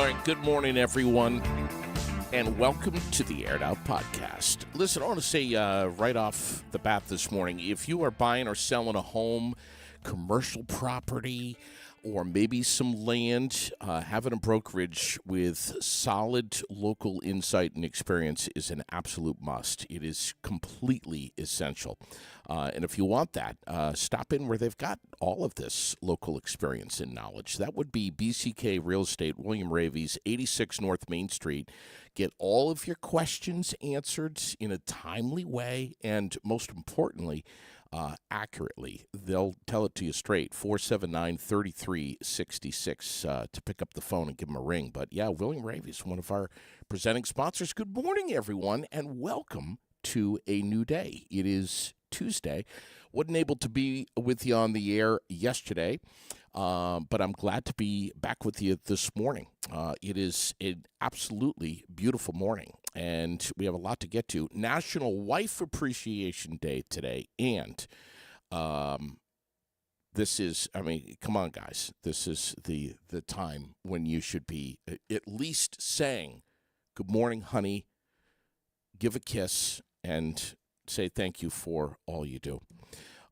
right, good morning, everyone, and welcome to the Aired Out Podcast. Listen, I want to say right off the bat this morning, if you are buying or selling a home, commercial property, or maybe some land, having a brokerage with solid local insight and experience is an absolute must. It is completely essential. And if you want that, stop in where they've got all of this local experience and knowledge. That would be BCK Real Estate, William Ravies, 86 North Main Street. Get all of your questions answered in a timely way and, most importantly, accurately. They'll tell it to you straight, 479-3366 to pick up the phone and give them a ring. But yeah, William Ravies, one of our presenting sponsors. Good morning, everyone, and welcome to a new day. It is Tuesday. Wasn't able to be with you on the air yesterday, but I'm glad to be back with you this morning. It is an absolutely beautiful morning, and we have a lot to get to. National Wife Appreciation Day today, and this is, I mean, come on, guys. This is the time when you should be at least saying, good morning, honey, give a kiss, and say thank you for all you do.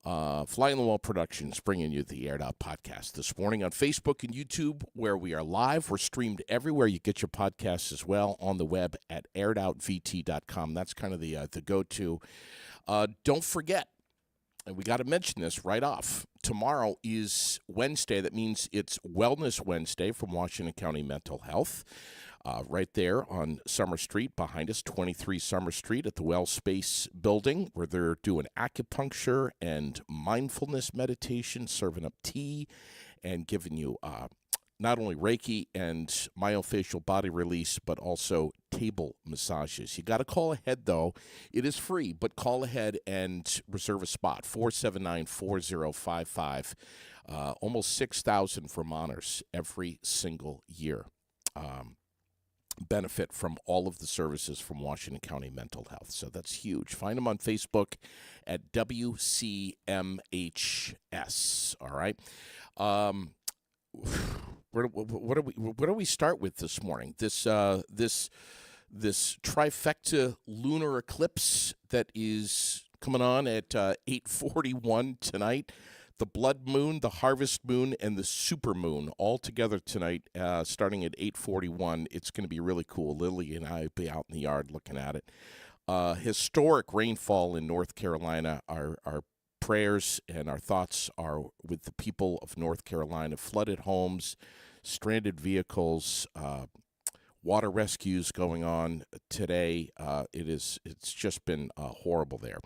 Fly on the Wall Productions bringing you the Aired Out Podcast this morning on Facebook and YouTube, where we are live. We're streamed everywhere you get your podcasts as well, on the web at airedoutVT.com. That's kind of the go-to. Don't forget, and we got to mention this right off, tomorrow is Wednesday. That means it's Wellness Wednesday from Washington County Mental Health. Right there on Summer Street, behind us, 23 Summer Street at the Well Space Building, where they're doing acupuncture and mindfulness meditation, serving up tea, and giving you not only Reiki and myofascial body release, but also table massages. You got to call ahead, though. It is free, but call ahead and reserve a spot, 479-4055. Almost 6,000 Vermonters every single year benefit from all of the services from Washington County Mental Health. So that's huge. Find them on Facebook at WCMHS. All right. Where do we start with this morning? This trifecta lunar eclipse that is coming on at 8:41 tonight. The blood moon, the harvest moon, and the super moon all together tonight, starting at 8:41. It's going to be really cool. Lily and I will be out in the yard looking at it. Historic rainfall in North Carolina. Our prayers and our thoughts are with the people of North Carolina. Flooded homes, stranded vehicles, water rescues going on today. It's just been horrible there.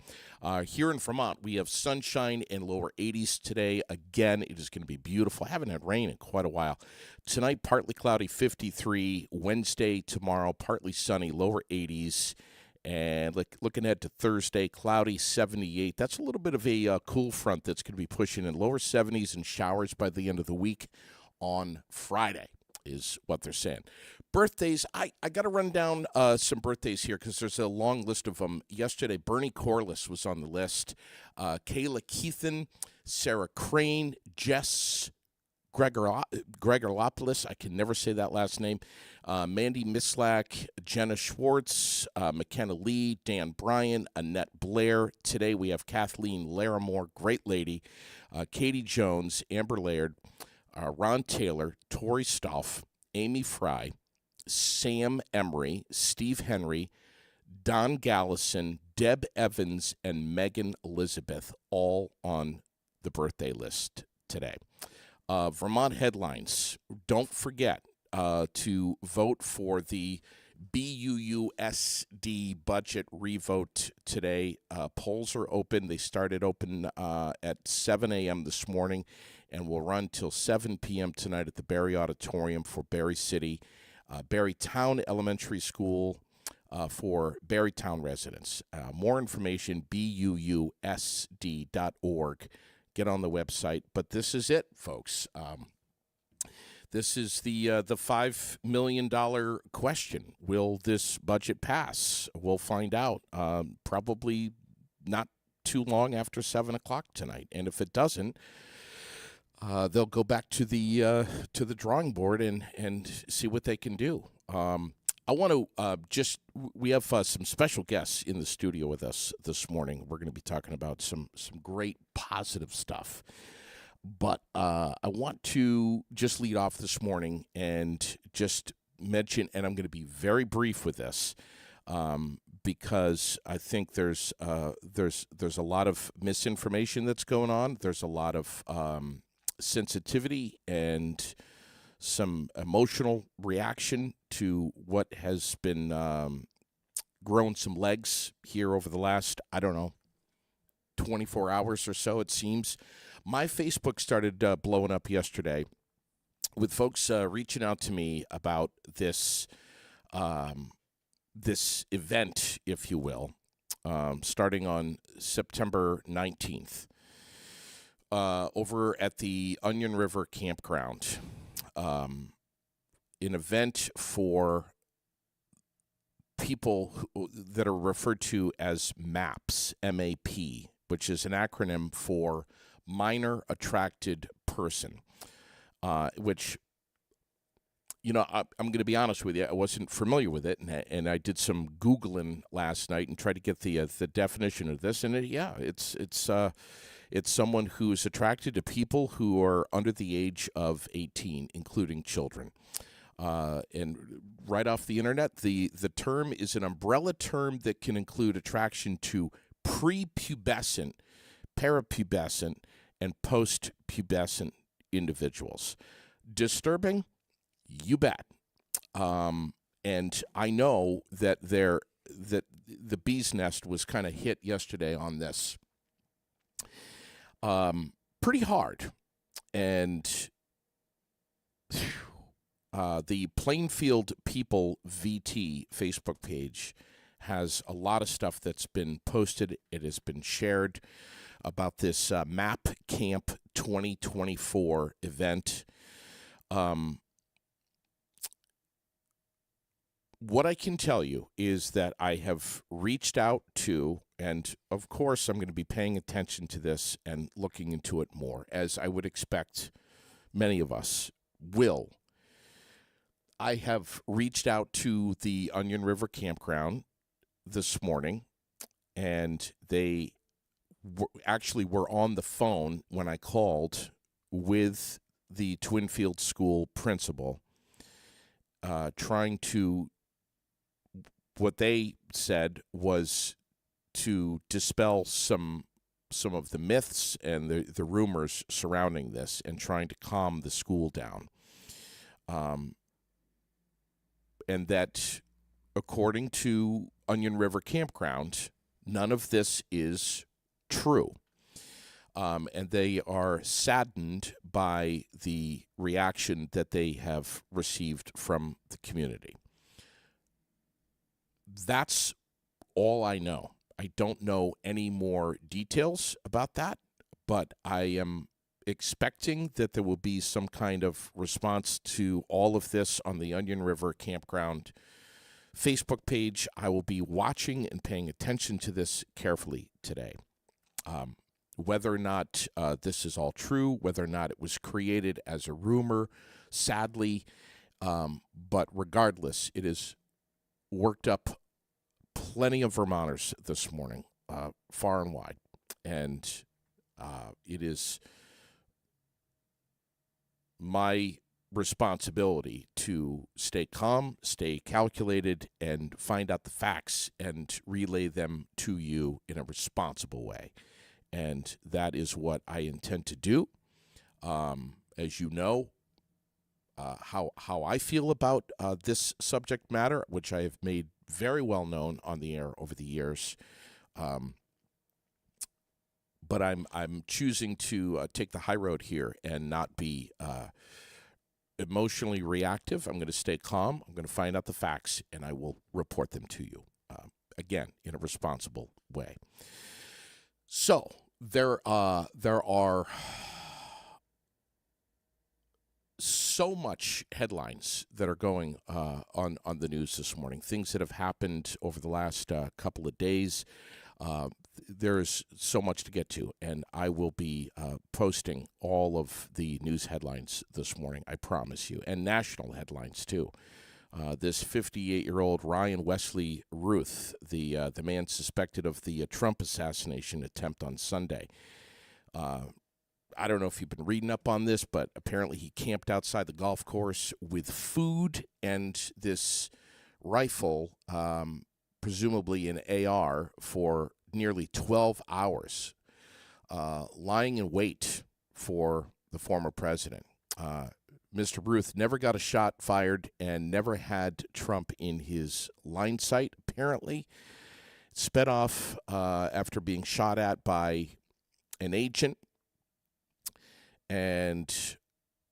Here in Vermont, we have sunshine and lower 80s today. Again, it is going to be beautiful. I haven't had rain in quite a while. Tonight, partly cloudy, 53. Wednesday, tomorrow, partly sunny, lower 80s. And looking ahead to Thursday, cloudy, 78. That's a little bit of a cool front that's going to be pushing in lower 70s and showers by the end of the week on Friday is what they're saying. Birthdays, I got to run down some birthdays here because there's a long list of them. Yesterday, Bernie Corliss was on the list. Kayla Keithan, Sarah Crane, Jess Gregorlopoulos, I can never say that last name, Mandy Mislak, Jenna Schwartz, McKenna Lee, Dan Bryan, Annette Blair. Today we have Kathleen Larimore, great lady, Katie Jones, Amber Laird, Ron Taylor, Tori Stolf, Amy Fry, Sam Emery, Steve Henry, Don Gallison, Deb Evans, and Megan Elizabeth, all on the birthday list today. Vermont headlines. Don't forget to vote for the BUUSD budget revote today. Polls are open. They started open at 7 a.m. this morning and will run till 7 p.m. tonight at the Barry Auditorium for Barry City. Barrytown Elementary School for Barrytown residents. More information, buusd.org. Get on the website. But this is it, folks. This is the $5 million question. Will this budget pass? We'll find out probably not too long after 7 o'clock tonight. And if it doesn't, they'll go back to the drawing board and see what they can do. I want to we have some special guests in the studio with us this morning. We're going to be talking about some great positive stuff. But I want to just lead off this morning and just mention, and I'm going to be very brief with this, because I think there's a lot of misinformation that's going on. There's a lot of sensitivity and some emotional reaction to what has been grown some legs here over the last, I don't know, 24 hours or so, it seems. My Facebook started blowing up yesterday with folks reaching out to me about this this event, if you will, starting on September 19th over at the Onion River Campground. An event for people that are referred to as MAPs, M-A-P, which is an acronym for Minor Attracted Person, which, you know, I'm going to be honest with you, I wasn't familiar with it, and I did some Googling last night and tried to get the definition of this, and it's someone who's attracted to people who are under the age of 18, including children. And right off the internet, the term is an umbrella term that can include attraction to prepubescent, peripubescent, and post-pubescent individuals. Disturbing? You bet. And I know that the bee's nest was kind of hit yesterday on this. Pretty hard. And the Plainfield People VT Facebook page has a lot of stuff that's been posted. It has been shared about this MAP Camp 2024 event. What I can tell you is that I have reached out to, and of course I'm going to be paying attention to this and looking into it more, as I would expect many of us will. I have reached out to the Onion River Campground this morning, and they actually were on the phone when I called with the Twinfield School principal, trying to, what they said was to dispel some of the myths and the rumors surrounding this, and trying to calm the school down. And that, according to Onion River Campground, none of this is true. And they are saddened by the reaction that they have received from the community. That's all I know. I don't know any more details about that, but I am expecting that there will be some kind of response to all of this on the Onion River Campground Facebook page. I will be watching and paying attention to this carefully today. Whether or not this is all true, whether or not it was created as a rumor, sadly, but regardless, it has worked up plenty of Vermonters this morning, far and wide, and it is my responsibility to stay calm, stay calculated, and find out the facts and relay them to you in a responsible way. And that is what I intend to do. As you know, how I feel about this subject matter, which I have made very well known on the air over the years. But I'm choosing to take the high road here and not be emotionally reactive. I'm going to stay calm. I'm going to find out the facts, and I will report them to you, again, in a responsible way. So there are so much headlines that are going on the news this morning, things that have happened over the last couple of days. there is so much to get to, and I will be posting all of the news headlines this morning, I promise you, and national headlines too. This 58-year-old Ryan Wesley Ruth, the man suspected of the Trump assassination attempt on Sunday. I don't know if you've been reading up on this, but apparently he camped outside the golf course with food and this rifle, presumably an AR, for nearly 12 hours, lying in wait for the former president. Mr. Ruth never got a shot fired and never had Trump in his line sight, apparently. Sped off after being shot at by an agent. And,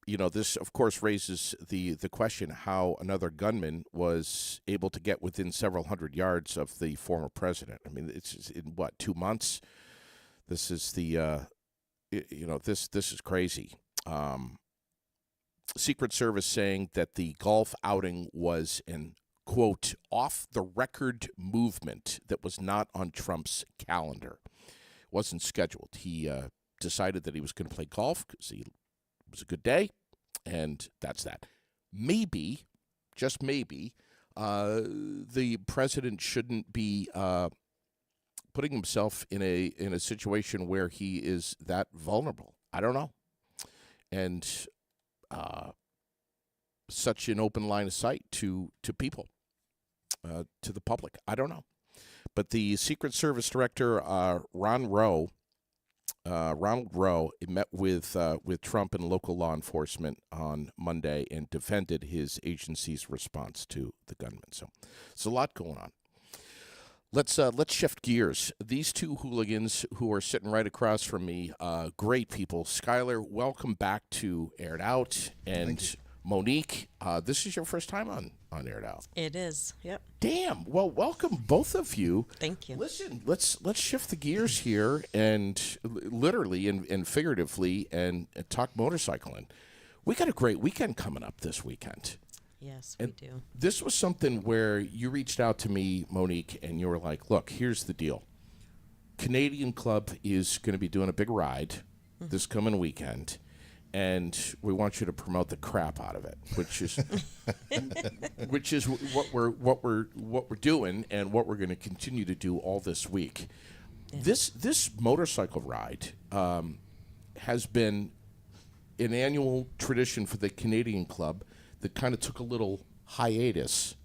this, of course, raises the question how another gunman was able to get within several hundred yards of the former president. I mean, it's in, 2 months? This is this is crazy. Secret Service saying that the golf outing was an, quote, off-the-record movement that was not on Trump's calendar. It wasn't scheduled. He decided that he was going to play golf because it was a good day, and that's that. Maybe, just maybe, the president shouldn't be putting himself in a situation where he is that vulnerable. I don't know. And such an open line of sight to people, to the public. I don't know. But the Secret Service director, Ronald Rowe, met with Trump and local law enforcement on Monday and defended his agency's response to the gunman. So there's a lot going on. Let's shift gears. These two hooligans who are sitting right across from me, great people. Skylar, welcome back to Aired Out, and Monique, this is your first time on Aired Out. It is. Yep. Damn. Well, welcome both of you. Thank you. Listen, let's shift the gears here and literally and figuratively and talk motorcycling. We got a great weekend coming up this weekend. Yes, we do. This was something where you reached out to me, Monique, and you were like, look, here's the deal. Canadian Club is going to be doing a big ride this coming weekend, and we want you to promote the crap out of it, which is what we're doing and what we're going to continue to do all this week. Yeah. This motorcycle ride has been an annual tradition for the Canadian Club that kind of took a little hiatus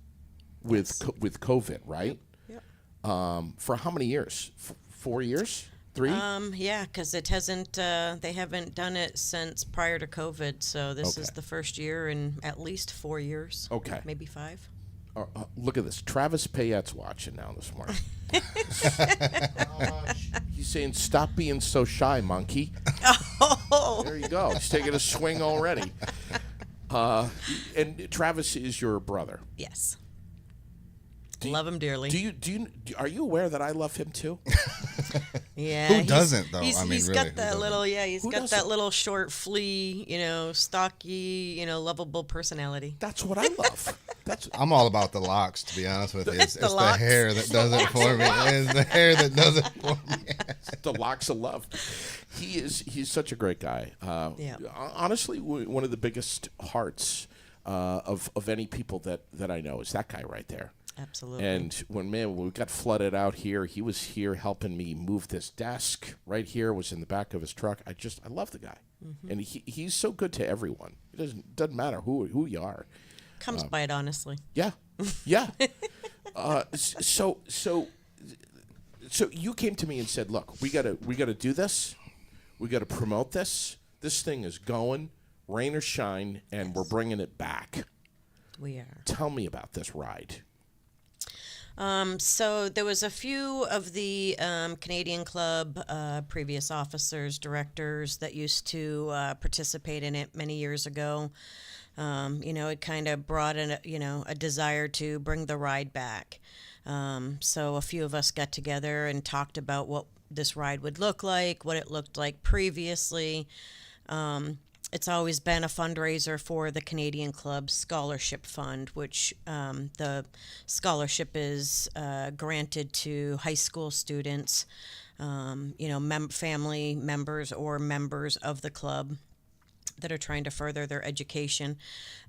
with COVID, right? Yep. For how many years? 4 years? 3? Yeah, because it hasn't. They haven't done it since prior to COVID. So this is the first year in at least 4 years. Okay. Maybe 5. Look at this. Travis Payette's watching now this morning. He's saying, "Stop being so shy, monkey." Oh. There you go. He's taking a swing already. And Travis is your brother. Yes. Love him dearly. Are you aware that I love him too? Yeah. Who doesn't though? He's really, got that little. Yeah, he's Who got doesn't? that little short, flea, stocky, lovable personality. That's what I love. I'm all about the locks, to be honest with you. It's the locks. hair that does it for me. It's the hair that does it for me. The locks of love. He's such a great guy. Yeah. Honestly, one of the biggest hearts of any people that I know is that guy right there. Absolutely. And when we got flooded out here, he was here helping me move this desk. Right here was in the back of his truck. I love the guy, and he's so good to everyone. It doesn't matter who you are. Comes by it honestly. Yeah, yeah. So you came to me and said, "Look, we gotta do this. We gotta promote this. This thing is going, rain or shine, and we're bringing it back." We are. Tell me about this ride. So there was a few of the Canadian Club previous officers, directors that used to participate in it many years ago. It kind of brought in a desire to bring the ride back. So a few of us got together and talked about what this ride would look like, what it looked like previously. It's always been a fundraiser for the Canadian Club Scholarship Fund, which the scholarship is granted to high school students family members or members of the club that are trying to further their education.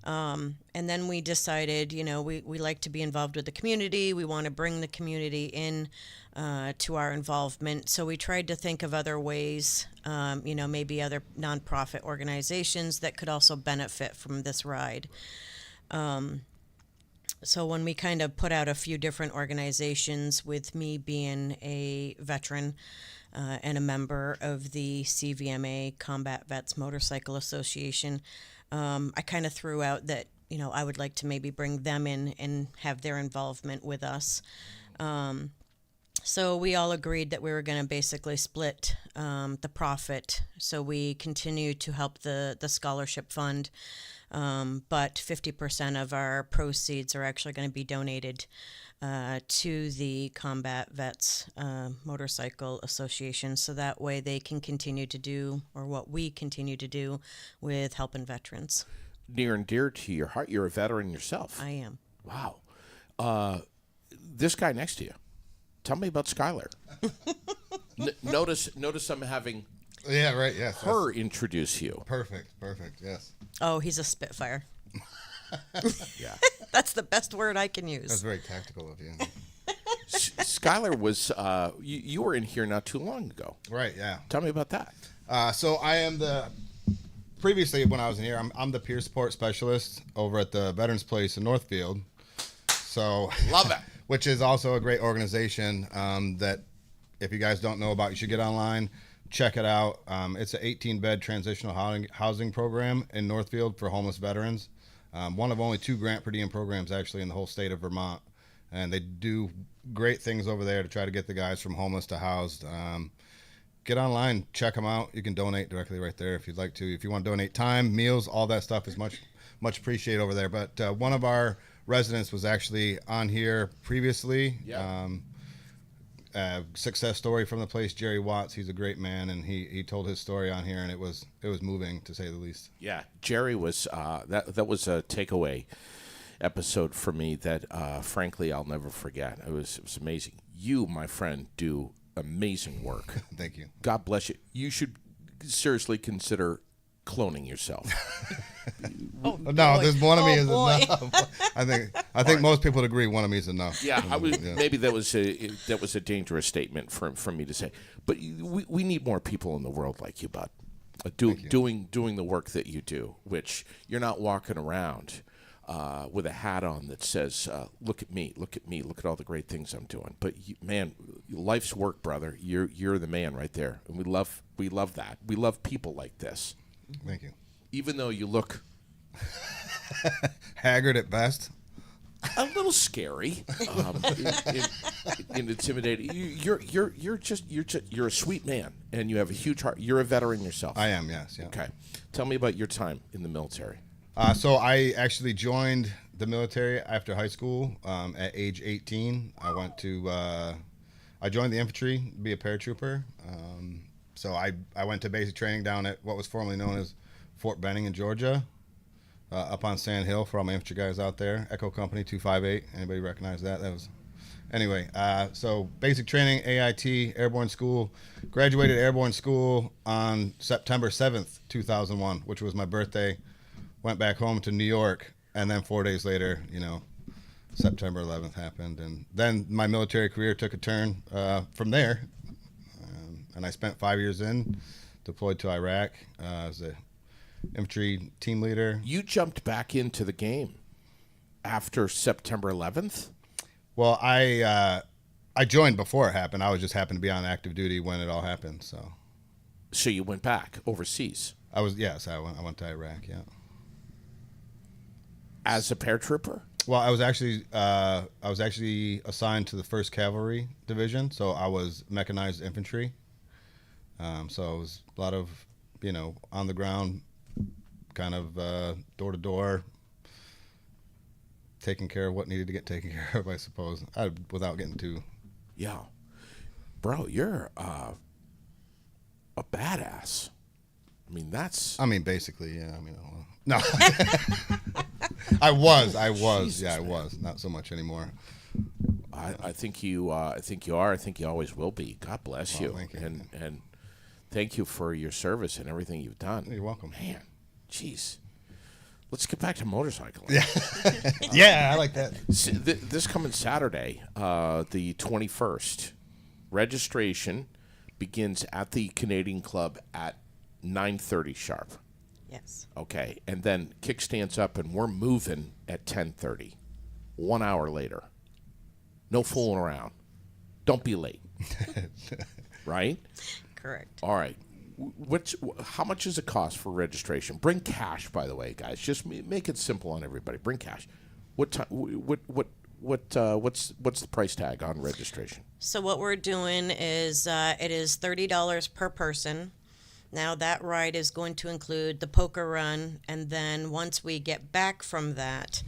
And then we decided, we like to be involved with the community. We want to bring the community in to our involvement. So we tried to think of other ways, maybe other nonprofit organizations that could also benefit from this ride. So when we kind of put out a few different organizations, with me being a veteran and a member of the CVMA, Combat Vets Motorcycle Association, I kind of threw out that, I would like to maybe bring them in and have their involvement with us. So we all agreed that we were going to basically split the profit. So we continue to help the scholarship fund. But 50% of our proceeds are actually going to be donated to the Combat Vets Motorcycle Association, so that way they can continue to do, or what we continue to do, with helping veterans. Near and dear to your heart. You're a veteran yourself. I am. Wow. This guy next to you. Tell me about Skylar. Notice I'm having Yeah, right. Yes. her introduce you. Perfect. Yes. Oh, he's a spitfire. Yeah. That's the best word I can use. That's very tactical of you. Skylar was, you were in here not too long ago. Right. Yeah. Tell me about that. So I am previously when I was in here, I'm the peer support specialist over at the Veterans Place in Northfield. So Love it. Which is also a great organization that if you guys don't know about, you should get online, check it out. It's an 18-bed transitional housing program in Northfield for homeless veterans. One of only 2 grant per diem programs actually in the whole state of Vermont. And they do great things over there to try to get the guys from homeless to housed. Get online, check them out. You can donate directly right there if you'd like to. If you want to donate time, meals, all that stuff is much appreciated over there. But one of our residents was actually on here previously. Yeah. Success story from the place, Jerry Watts. He's a great man, and he told his story on here, and it was moving, to say the least. Yeah, Jerry was that was a takeaway episode for me that frankly I'll never forget. It was amazing. You, my friend, do amazing work. Thank you. God bless you. You should seriously consider cloning yourself. No, there's one of me is boy. enough. I think most people would agree one of me is enough. Yeah, maybe that was a dangerous statement for me to say. But we need more people in the world like you, bud. Doing the work that you do, which you're not walking around with a hat on that says, look at me, look at all the great things I'm doing. But man, life's work, brother. You're the man right there. And we love that. We love people like this. Thank you. Even though you look haggard at best, a little scary, and intimidating. You're a sweet man, and you have a huge heart. You're a veteran yourself. I am, yes. Yeah. Okay, tell me about your time in the military. So I actually joined the military after high school at age 18. I joined the infantry to be a paratrooper. So I went to basic training down at what was formerly known as Fort Benning in Georgia, up on Sand Hill for all my infantry guys out there. Echo Company 258. Anybody recognize that? Anyway, so basic training, AIT, Airborne School. Graduated Airborne School on September 7th, 2001, which was my birthday. Went back home to New York, and then 4 days later, September 11th happened. And then my military career took a turn from there. And I spent 5 years deployed to Iraq as a infantry team leader. You jumped back into the game after September 11th? Well, I joined before it happened. I was just happened to be on active duty when it all happened. So you went back overseas? I went to Iraq, yeah. As a paratrooper? Well, I was actually assigned to the 1st Cavalry Division, so I was mechanized infantry. So it was a lot of, on the ground, kind of door to door, taking care of what needed to get taken care of, I suppose, without getting too. Yeah. Bro, you're a badass. Basically, yeah. No. I was. Yeah, I was. Not so much anymore. I think you are. I think you are. I think you always will be. God bless Well, you. thank you. And thank you for your service and everything you've done. You're welcome. Man, jeez. Let's get back to motorcycling. Yeah, yeah, I like that. This coming Saturday, the 21st, registration begins at the Canadian Club at 9:30 sharp. Yes. Okay, and then kickstands up, and we're moving at 10:30. 1 hour later. No fooling around. Don't be late. Right? Correct. All right. How much does it cost for registration? Bring cash, by the way, guys. Just make it simple on everybody. Bring cash. What's the price tag on registration? So what we're doing is it is $30 per person. Now that ride is going to include the poker run, and then once we get back from that,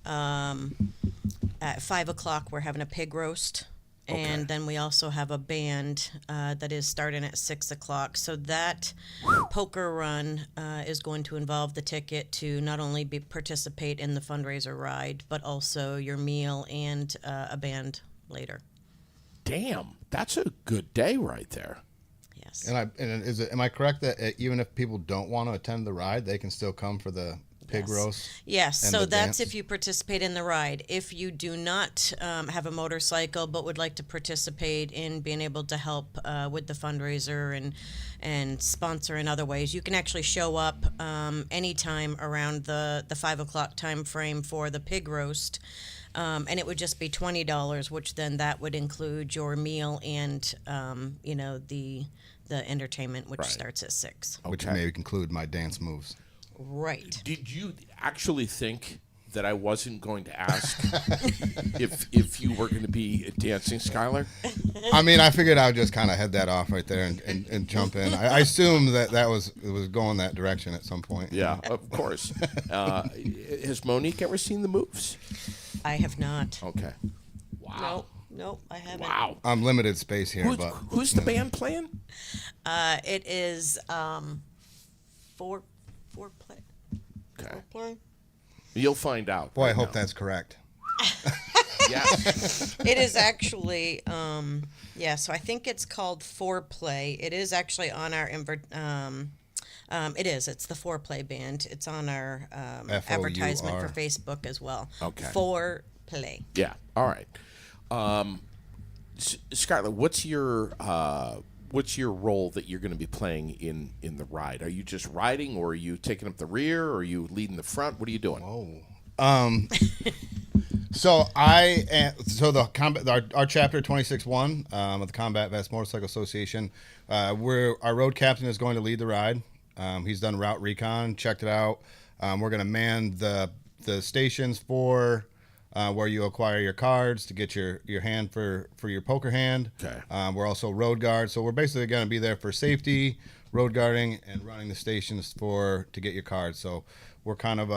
at 5 o'clock we're having a pig roast. Okay. And then we also have a band that is starting at 6 o'clock. So that poker run is going to involve the ticket to not only participate in the fundraiser ride, but also your meal and a band later. Damn, that's a good day right there. Yes. And am I correct that even if people don't want to attend the ride, they can still come for the pig Yes. roast? Yes, and so the that's dance? if you participate in the ride. If you do not have a motorcycle but would like to participate in being able to help with the fundraiser and sponsor in other ways, you can actually show up anytime around the 5 o'clock time frame for the pig roast. And it would just be $20, which then that would include your meal and the entertainment, which Right. starts at 6. Which Okay. may include my dance moves. Right. Did you actually think that I wasn't going to ask if you were going to be dancing, Skylar? I mean, I figured I would just kind of head that off right there and jump in. I assumed that it was going that direction at some point. Yeah, of course. Has Monique ever seen the moves? I have not. Okay. Wow. Nope, I haven't. Wow. I'm limited space here, but Who's the band playing? It is four play. Okay. Play. You'll find out. boy, I right hope now. that's correct. Yes. It is actually so I think it's called Foreplay. It is actually on our it's the Foreplay band. It's on our advertisement for Facebook as well. Okay. Foreplay. Yeah. All right. Skylar, what's your role that you're going to be playing in the ride? Are you just riding, or are you taking up the rear, or are you leading the front? What are you doing? So our chapter 26-1 of the Combat Vets Motorcycle Association, our road captain is going to lead the ride. He's done route recon, checked it out. We're going to man the stations for where you acquire your cards to get your hand for your poker hand. Okay. We're also road guards, so we're basically going to be there for safety, road guarding, and running the stations to get your cards. So we're kind of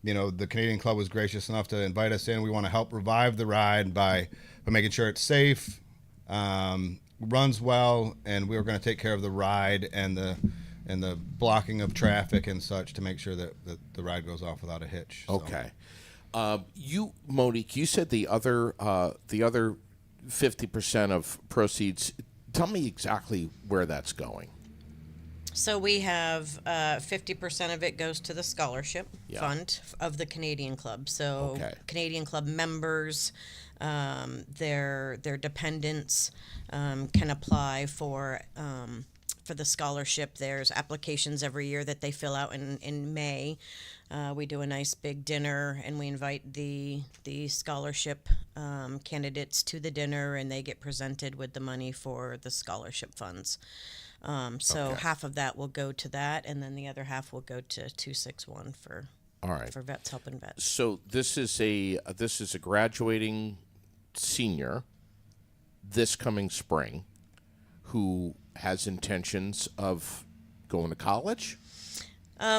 the Canadian Club was gracious enough to invite us in. We want to help revive the ride by making sure it's safe, runs well, and we're going to take care of the ride and the blocking of traffic and such to make sure that the ride goes off without a hitch. So. Okay. Monique, you said the other 50% of proceeds. Tell me exactly where that's going. So we have 50% of it goes to the scholarship fund of the Canadian Club. So Okay. Canadian Club members, their dependents can apply for the scholarship. There's applications every year that they fill out in May. We do a nice big dinner, and we invite the scholarship candidates to the dinner, and they get presented with the money for the scholarship funds. So Okay. half of that will go to that, and then the other half will go to 261 for All right. for vets helping vets. So this is a graduating senior this coming spring who has intentions of going to college.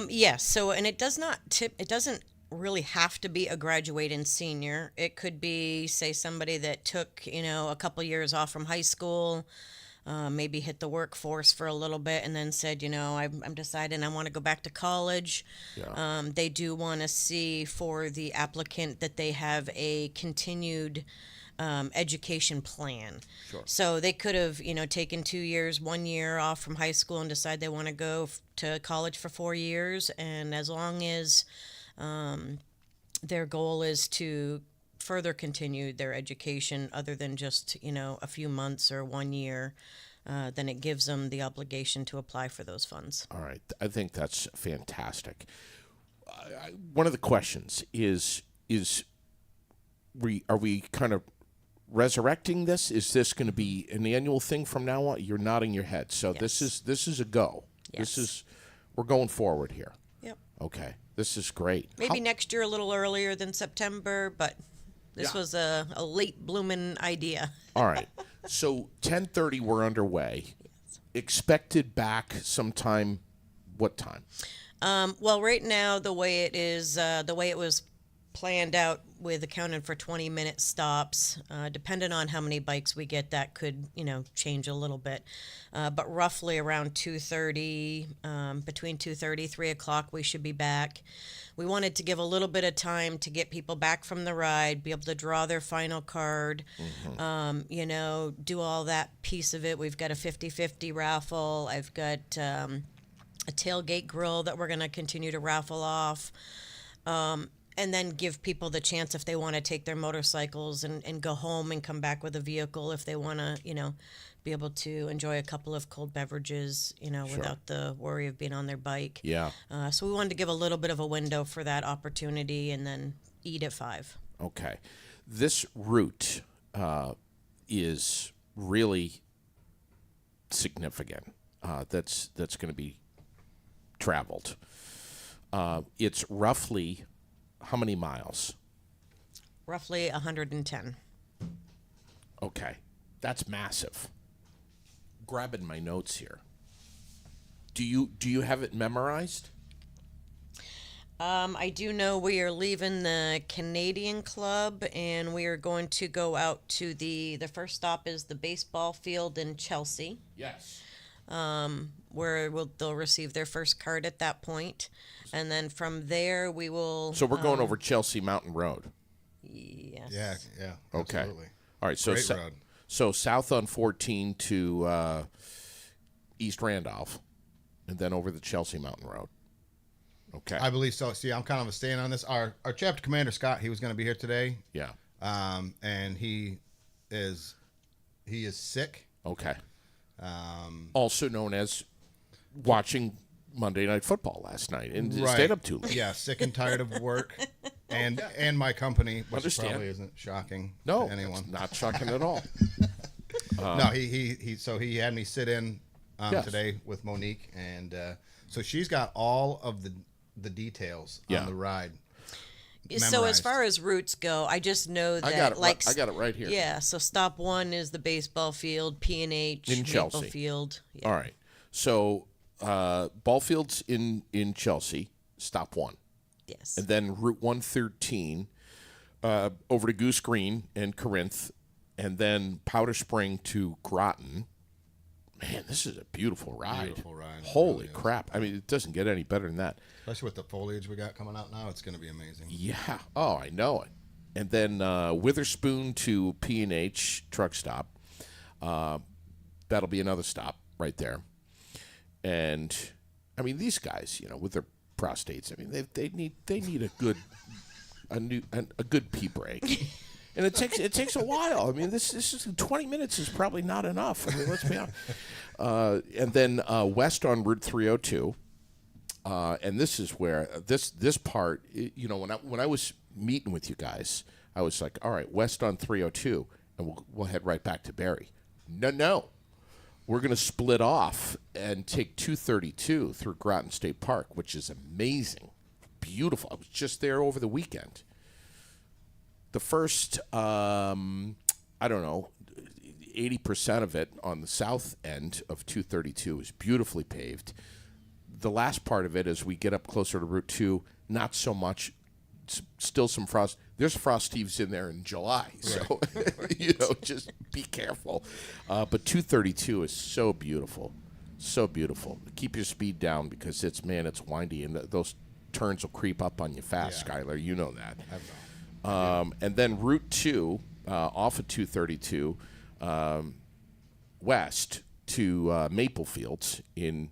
Yes. So, and it doesn't really have to be a graduating senior. It could be, say, somebody that took, a couple years off from high school, maybe hit the workforce for a little bit and then said, I'm deciding I want to go back to college. Yeah. They do want to see for the applicant that they have a continued education plan. Sure. So they could have, taken 2 years, 1 year off from high school and decide they want to go to college for 4 years. And as long as their goal is to further continue their education other than just, a few months or 1 year, then it gives them the obligation to apply for those funds. All right. I think that's fantastic. One of the questions is are we kind of resurrecting this? Is this going to be an annual thing from now on? You're nodding your head. So Yes. this is a go. Yes. We're going forward here. Yep. Okay. This is great. Maybe next year a little earlier than September, but this was a late blooming idea. All right. So 10:30 we're underway. Expected back sometime what time? Well, right now the way it is, the way it was planned out with accounting for 20-minute stops, depending on how many bikes we get, that could, change a little bit. But roughly around 2:30, between 2:30, 3 o'clock, we should be back. We wanted to give a little bit of time to get people back from the ride, be able to draw their final card, do all that piece of it. We've got a 50-50 raffle. I've got a tailgate grill that we're going to continue to raffle off. And then give people the chance if they want to take their motorcycles and go home and come back with a vehicle if they want to, be able to enjoy a couple of cold beverages, without the worry of being on their bike. Yeah. So we wanted to give a little bit of a window for that opportunity and then eat at 5. Okay. This route is really significant. That's going to be traveled. It's roughly how many miles? Roughly 110. Okay. That's massive. Grabbing my notes here. Do you have it memorized? I do know we are leaving the Canadian Club and we are going to go out to the first stop is the baseball field in Chelsea. Yes. Where they'll receive their first card at that point. And then from there, we will... So we're going over Chelsea Mountain Road. Yes. Yeah. Okay. Absolutely. All right. So Great road. So south on 14 to East Randolph, and then over the Chelsea Mountain Road. Okay. I believe so. See, I'm kind of staying on this. Our chapter commander Scott, he was going to be here today. Yeah. And he is sick. Okay. Also known as watching Monday Night Football last night and stayed up too late. Yeah, sick and tired of work and my company, which Understand. probably isn't shocking No, to anyone. it's not shocking at all. No, he had me sit in Yes. today with Monique, and so she's got all of the details on the ride. So as memorized. far as routes go, I just know that I got it right here. Yeah. So stop 1 is the baseball field, P&H, In Maple Chelsea. Field. Yeah. All right. So ball fields in Chelsea, stop 1. Yes. And then Route 113 over to Goose Green and Corinth, and then Powder Spring to Groton. Man, this is a beautiful ride. Beautiful ride. Holy It really is. crap. I mean, it doesn't get any better than that. Especially with the foliage we got coming out now, it's going to be amazing. Yeah. Oh, I know it. And then Witherspoon to P&H truck stop. That'll be another stop right there. And, I mean, these guys, with their prostates, I mean, they need a good pee break. And it takes a while. I mean, this is 20 minutes is probably not enough. I mean, let's be honest. And then west on Route 302, and this is where this part. When I was meeting with you guys, I was like, all right, west on 302, and we'll head right back to Barrie. No, we're going to split off and take 232 through Groton State Park, which is amazing, beautiful. I was just there over the weekend. The first, 80% of it on the south end of 232 is beautifully paved. The last part of it, as we get up closer to Route 2, not so much. Still some frost. There's frost heaves in there in July, so just be careful. But 232 is so beautiful, so beautiful. Keep your speed down because it's windy and those turns will creep up on you fast, Yeah. Skylar. You know that. I've known. And then Route 2, off of 232 west to Maple Fields in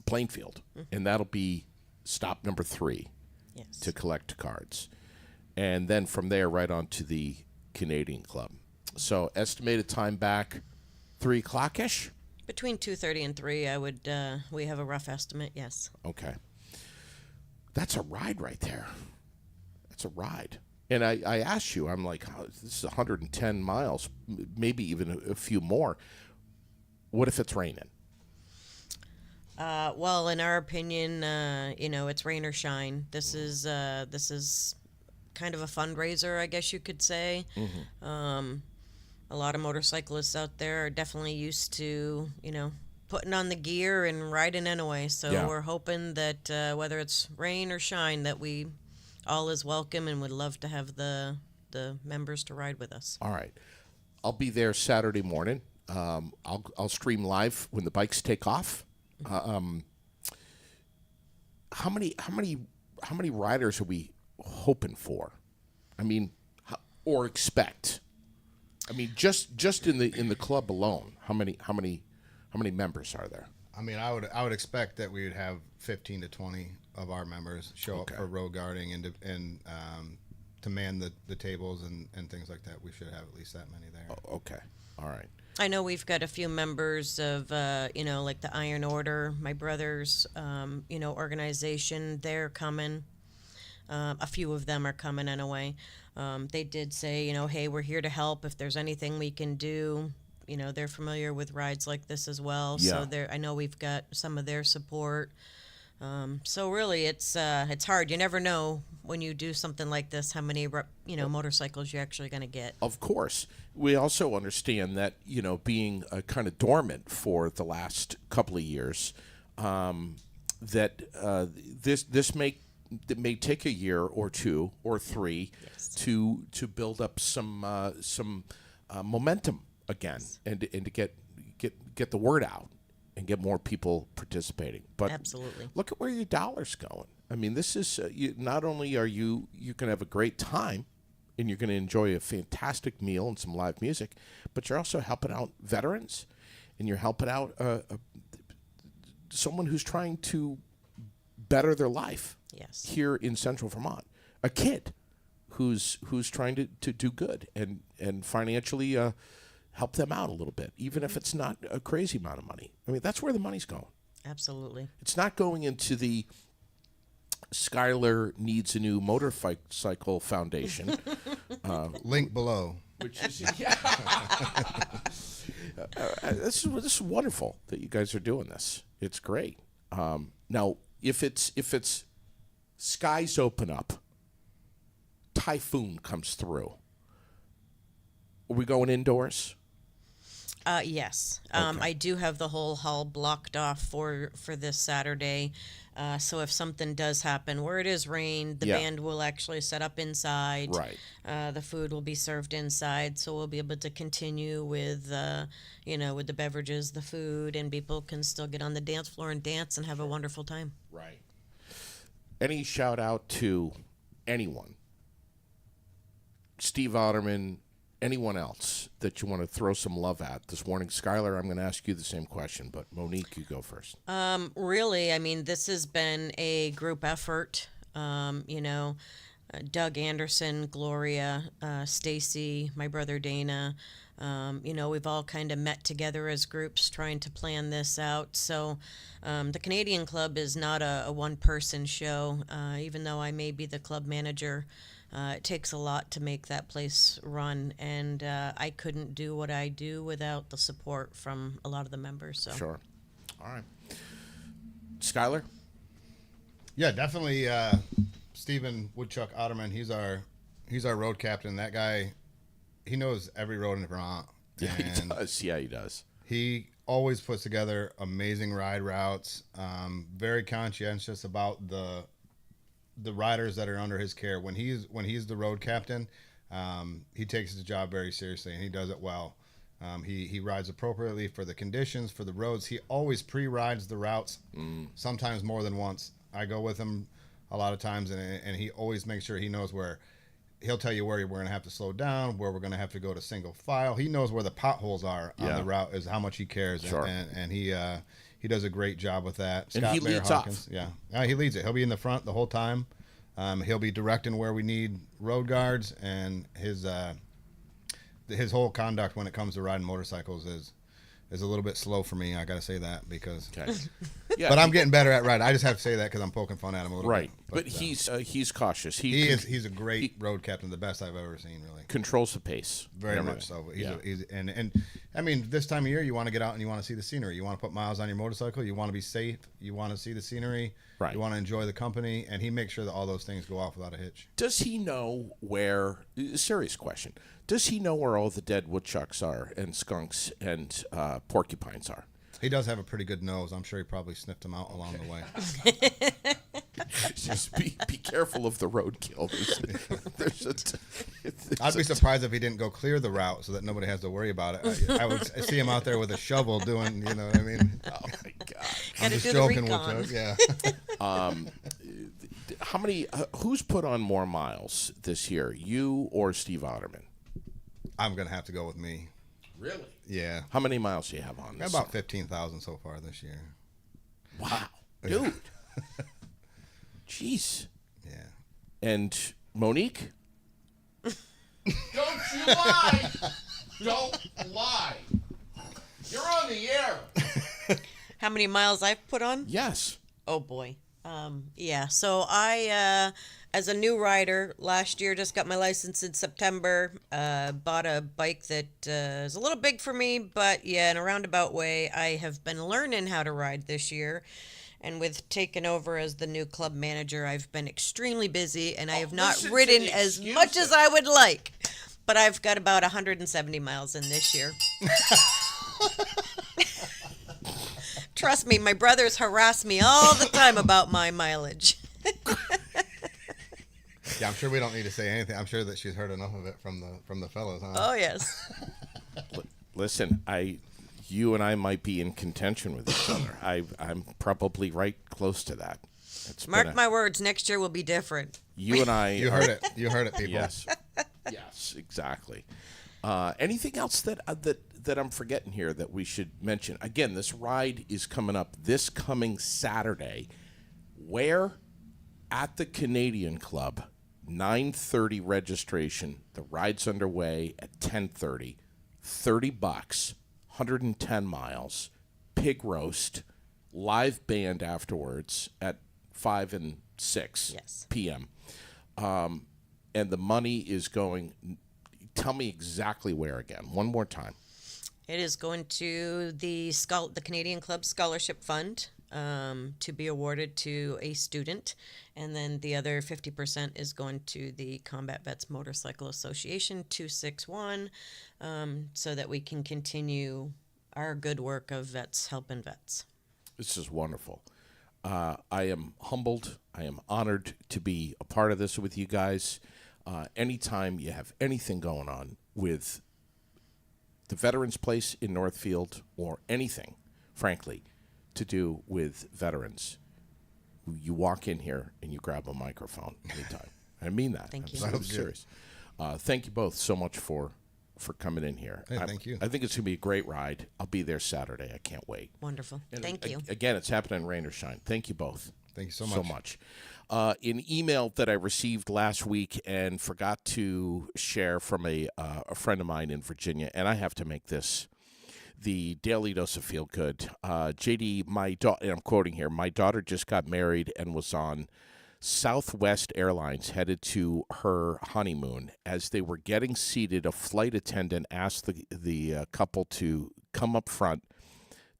Plainfield, and that'll be stop number 3 Yes. to collect cards, and then from there right on to the Canadian Club. So estimated time back 3 o'clock ish. Between 2:30 and 3, I would. We have a rough estimate. Yes. Okay. That's a ride right there. That's a ride. And I asked you, I'm like, oh, this is 110 miles, maybe even a few more. What if it's raining? Well, in our opinion, it's rain or shine. This is kind of a fundraiser, I guess you could say. A lot of motorcyclists out there are definitely used to, putting on the gear and riding anyway. So Yeah. we're hoping that whether it's rain or shine, that we all is welcome and would love to have the members to ride with us. All right. I'll be there Saturday morning. I'll stream live when the bikes take off. How many riders are we hoping for? I mean, or expect? I mean, just in the club alone, how many members are there? I mean, I would expect that we would have 15 to 20 of our members show up for road guarding and to man the tables and things like that. We should have at least that many there. Oh, okay. All right. I know we've got a few members of, like the Iron Order, my brother's, organization. They're coming. A few of them are coming anyway. They did say, hey, we're here to help. If there's anything we can do, they're familiar with rides like this as well. Yeah. So I know we've got some of their support. So really, it's hard. You never know when you do something like this how many motorcycles you're actually going to get. Of course. We also understand that, being kind of dormant for the last couple of years, that this may take a year or 2 or 3 Yes. to build up some momentum again, and to get the word out and get more people participating. But Absolutely. look at where your dollar's going. I mean, this is not only are you going to have a great time and you're going to enjoy a fantastic meal and some live music, but you're also helping out veterans, and you're helping out someone who's trying to better their life Yes. here in Central Vermont. A kid who's trying to do good and financially help them out a little bit, even if it's not a crazy amount of money. I mean, that's where the money's going. Absolutely. It's not going into the Skylar Needs a New Motorcycle Foundation. Link below. Which is this is wonderful that you guys are doing this. It's great. Now, if it's skies open up, typhoon comes through, are we going indoors? Yes. Okay. I do have the whole hall blocked off for this Saturday. So if something does happen where it is rain, the Yeah. band will actually set up inside. Right. The food will be served inside, so we'll be able to continue with, with the beverages, the food, and people can still get on the dance floor and dance and have a wonderful time. Right. Any shout out to anyone? Steve Otterman, anyone else that you want to throw some love at this morning? Skylar, I'm going to ask you the same question, but Monique, you go first. Really, I mean, this has been a group effort. Doug Anderson, Gloria, Stacy, my brother Dana. We've all kind of met together as groups trying to plan this out. So the Canadian Club is not a one-person show. Even though I may be the club manager, it takes a lot to make that place run, and I couldn't do what I do without the support from a lot of the members. So. Sure. All right. Skylar? Yeah, definitely. Stephen Woodchuck Otterman. He's our road captain. That guy, he knows every road in Vermont. Yeah, he And does. Yeah, he does. he always puts together amazing ride routes. Very conscientious about the riders that are under his care. When he's the road captain, he takes his job very seriously, and he does it well. He rides appropriately for the conditions, for the roads. He always pre-rides the routes, sometimes more than once. I go with him a lot of times, and he always makes sure he knows where he'll tell you where we're going to have to slow down, where we're going to have to go to single file. He knows where the potholes are on the route, is how much he cares. Sure. And he does a great job with that. And he leads Hawkins, off. Yeah, he leads it. He'll be in the front the whole time. He'll be directing where we need road guards, and his whole conduct when it comes to riding motorcycles is a little bit slow for me. I got to say that because. Okay. Yeah, but I'm getting better at riding. I just have to say that because I'm poking fun at him a little right. bit. But he's cautious. He's a great road captain, the best I've ever seen, really. Controls the pace. Very much so. And I mean, this time of year, you want to get out and you want to see the scenery. You want to put miles on your motorcycle. You want to be safe. You want to see the scenery. Right. You want to enjoy the company. And he makes sure that all those things go off without a hitch. Does he know where? Serious question. Does he know where all the dead woodchucks are and skunks and porcupines are? He does have a pretty good nose. I'm sure he probably sniffed them out along the way. Just be careful of the roadkill. I'd be surprised if he didn't go clear the route so that nobody has to worry about it. I would see him out there with a shovel doing, you know what I mean? Oh my God! I'm just joking with you. Yeah. How many? Who's put on more miles this year? You or Steve Otterman? I'm gonna have to go with me. Really? Yeah. How many miles do you have on this? About 15,000 so far this year. Wow, dude. Jeez. Yeah. And Monique? Don't you lie! Don't lie! You're on the air. How many miles I've put on? Yes. Oh boy. Yeah. So I, as a new rider, last year just got my license in September. Bought a bike that is a little big for me, but yeah, in a roundabout way, I have been learning how to ride this year. And with taking over as the new club manager, I've been extremely busy, and I have not listen to ridden the as much as I would like. But I've got about 170 miles in this year. Trust me, my brothers harass me all the time about my mileage. Yeah, I'm sure we don't need to say anything. I'm sure that she's heard enough of it from the fellas, huh? Oh, yes. Listen, you and I might be in contention with each other. I'm probably right close to that. Mark my words, next year will be different. You and I. You heard it. You heard it, people. Yes. Yes, exactly. Anything else that I'm forgetting here that we should mention? Again, this ride is coming up this coming Saturday. Where? At the Canadian Club. 9:30 registration. The ride's underway at 10:30. $30, 110 miles, pig roast, live band afterwards at 5 and 6 p.m. And the money is going. Tell me exactly where again. One more time. It is going to the Canadian Club Scholarship Fund to be awarded to a student, and then the other 50% is going to the Combat Vets Motorcycle Association 261, so that we can continue our good work of vets helping vets. This is wonderful. I am humbled. I am honored to be a part of this with you guys. Anytime you have anything going on with the Veterans Place in Northfield or anything, frankly, to do with veterans, you walk in here and you grab a microphone anytime. I mean that. Thank you. I'm serious. Thank you both so much for coming in here. Hey, thank you. I think it's going to be a great ride. I'll be there Saturday. I can't wait. Wonderful. And Thank you. Again, it's happening rain or shine. Thank you both. Thank you so much. An email that I received last week and forgot to share from a friend of mine in Virginia, and I have to make this the daily dose of feel good. JD, my daughter, and I'm quoting here, my daughter just got married and was on Southwest Airlines headed to her honeymoon. As they were getting seated, a flight attendant asked the couple to come up front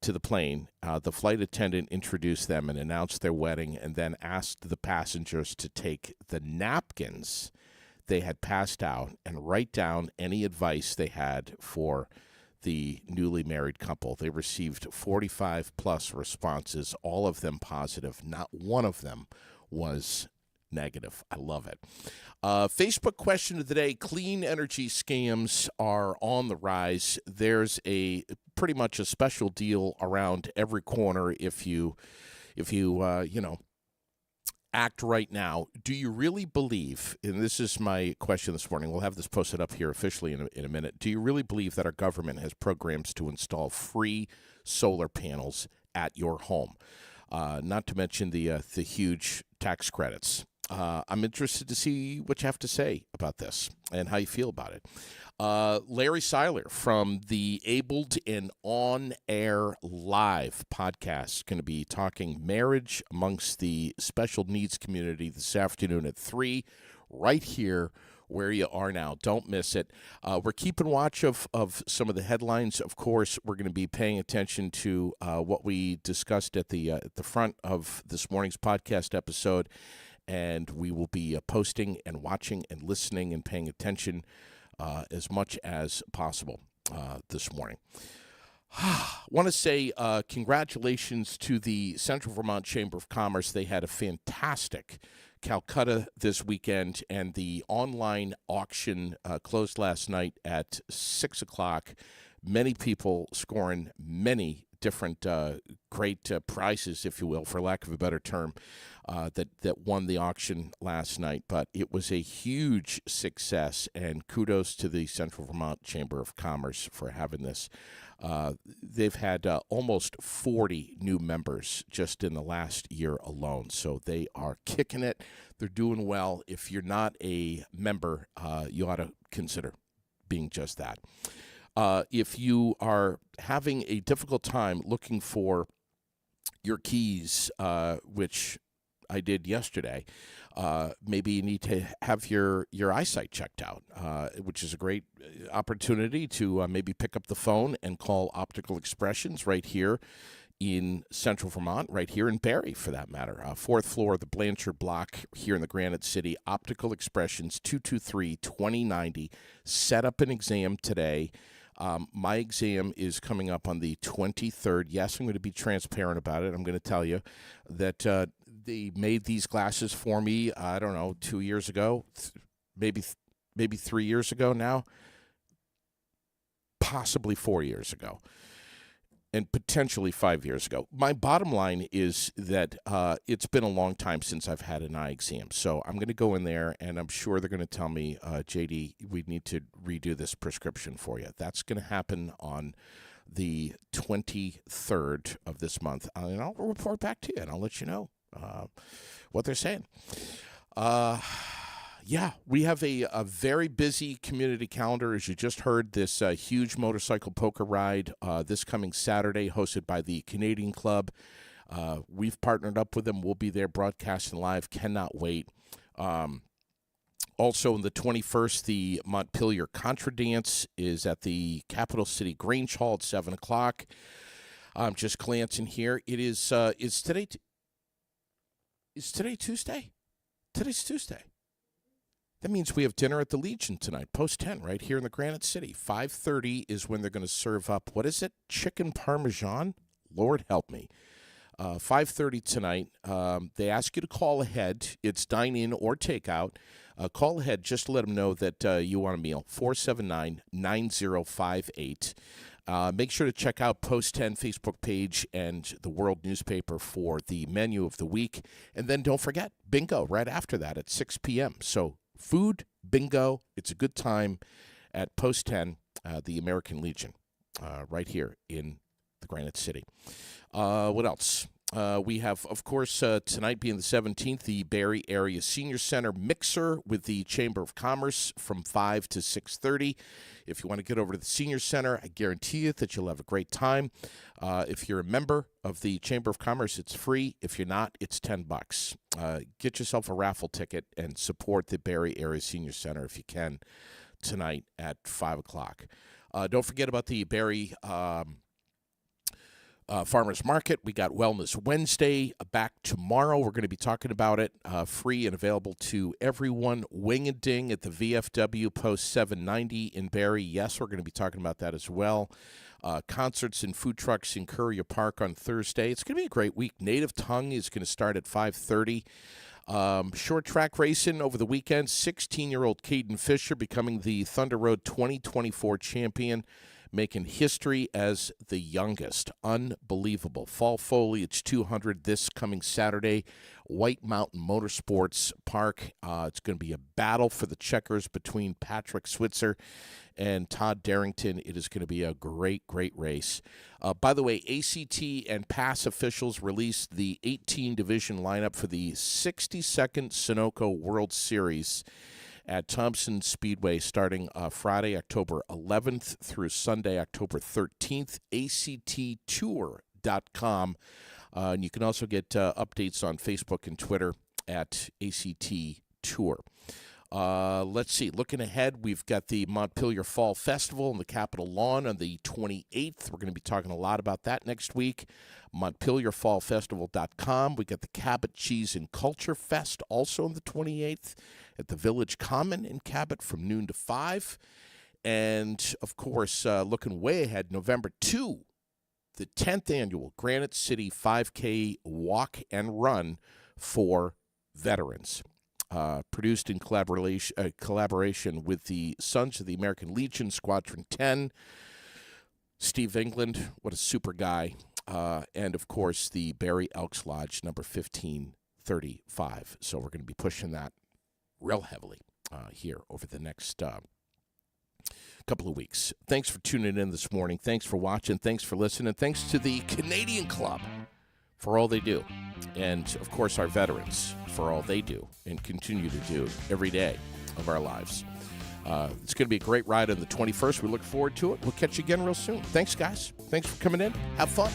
to the plane. The flight attendant introduced them and announced their wedding, and then asked the passengers to take the napkins they had passed out and write down any advice they had for the newly married couple. They received 45 plus responses, all of them positive. Not one of them was negative. I love it. Facebook question of the day: clean energy scams are on the rise. There's pretty much a special deal around every corner if you act right now, do you really believe, and this is my question this morning, we'll have this posted up here officially in a minute, do you really believe that our government has programs to install free solar panels at your home? Not to mention the huge tax credits. I'm interested to see what you have to say about this and how you feel about it. Larry Seiler from the Abled and On Air Live podcast going to be talking marriage amongst the special needs community this afternoon at 3, right here where you are now. Don't miss it. We're keeping watch of some of the headlines. Of course, we're going to be paying attention to what we discussed at the front of this morning's podcast episode, and we will be posting and watching and listening and paying attention as much as possible this morning. Want to say congratulations to the Central Vermont Chamber of Commerce. They had a fantastic Calcutta this weekend, and the online auction closed last night at 6 o'clock. Many people scoring many different great prizes, if you will, for lack of a better term, that won the auction last night. But it was a huge success, and kudos to the Central Vermont Chamber of Commerce for having this. They've had almost 40 new members just in the last year alone, so they are kicking it. They're doing well. If you're not a member, you ought to consider being just that. If you are having a difficult time looking for your keys, which I did yesterday, maybe you need to have your eyesight checked out, which is a great opportunity to maybe pick up the phone and call Optical Expressions right here in Central Vermont, right here in Barrie, for that matter. Fourth floor of the Blanchard Block here in the Granite City. Optical Expressions, 223-2090. Set up an exam today. My exam is coming up on the 23rd. Yes, I'm going to be transparent about it. I'm going to tell you that they made these glasses for me, I don't know, 2 years ago, maybe 3 years ago now, possibly 4 years ago, and potentially 5 years ago. My bottom line is that it's been a long time since I've had an eye exam. So I'm going to go in there, and I'm sure they're going to tell me, JD, we need to redo this prescription for you. That's going to happen on the 23rd of this month. And I'll report back to you, and I'll let you know what they're saying. Yeah, we have a very busy community calendar. As you just heard, this huge motorcycle poker ride this coming Saturday, hosted by the Canadian Club. We've partnered up with them. We'll be there broadcasting live. Cannot wait. Also, on the 21st, the Montpelier Contra Dance is at the Capital City Grange Hall at 7 o'clock. I'm just glancing here. It is today. Is today Tuesday? Today's Tuesday. That means we have dinner at the Legion tonight, post 10, right here in the Granite City. 5:30 is when they're going to serve up, what is it, chicken parmesan? Lord help me. 5:30 tonight. They ask you to call ahead. It's dine-in or takeout. Call ahead just to let them know that you want a meal. 479-9058. Make sure to check out Post 10 Facebook page and the World newspaper for the menu of the week. And then don't forget, bingo right after that at 6 p.m. So food, bingo, it's a good time at Post 10, the American Legion, right here in the Granite City. What else? We have, of course, tonight being the 17th, the Barrie Area Senior Center Mixer with the Chamber of Commerce from 5 to 6:30. If you want to get over to the Senior Center, I guarantee you that you'll have a great time. If you're a member of the Chamber of Commerce, it's free. If you're not, it's $10. Get yourself a raffle ticket and support the Barrie Area Senior Center if you can tonight at 5 o'clock. Don't forget about the Barrie Farmers Market. We got Wellness Wednesday back tomorrow. We're going to be talking about it, free and available to everyone. Wing and Ding at the VFW Post 790 in Barrie. Yes, we're going to be talking about that as well. Concerts and food trucks in Courier Park on Thursday. It's going to be a great week. Native Tongue is going to start at 5:30. Short track racing over the weekend. 16-year-old Caden Fisher becoming the Thunder Road 2024 champion. making history as the youngest. Unbelievable. Fall Foliage 200 this coming Saturday, White Mountain Motorsports Park. It's going to be a battle for the checkers between Patrick Switzer and Todd Darrington. It is going to be a great, great race. By the way, ACT and PASS officials released the 18 division lineup for the 62nd Sunoco World Series at Thompson Speedway starting Friday, October 11th through Sunday, October 13th, acttour.com. And you can also get updates on Facebook and Twitter at ACT Tour. Let's see. Looking ahead, we've got the Montpelier Fall Festival on the Capitol Lawn on the 28th. We're going to be talking a lot about that next week. MontpelierFallFestival.com. We got the Cabot Cheese and Culture Fest also on the 28th at the Village Common in Cabot from noon to 5. And, of course, looking way ahead, November 2, the 10th annual Granite City 5K Walk and Run for Veterans. Produced in collaboration with the Sons of the American Legion, Squadron 10. Steve England, what a super guy. And, of course, the Barry Elks Lodge, number 1535. So we're going to be pushing that real heavily here over the next couple of weeks. Thanks for tuning in this morning. Thanks for watching. Thanks for listening. Thanks to the Canadian Club for all they do. And, of course, our veterans for all they do and continue to do every day of our lives. It's going to be a great ride on the 21st. We look forward to it. We'll catch you again real soon. Thanks, guys. Thanks for coming in. Have fun.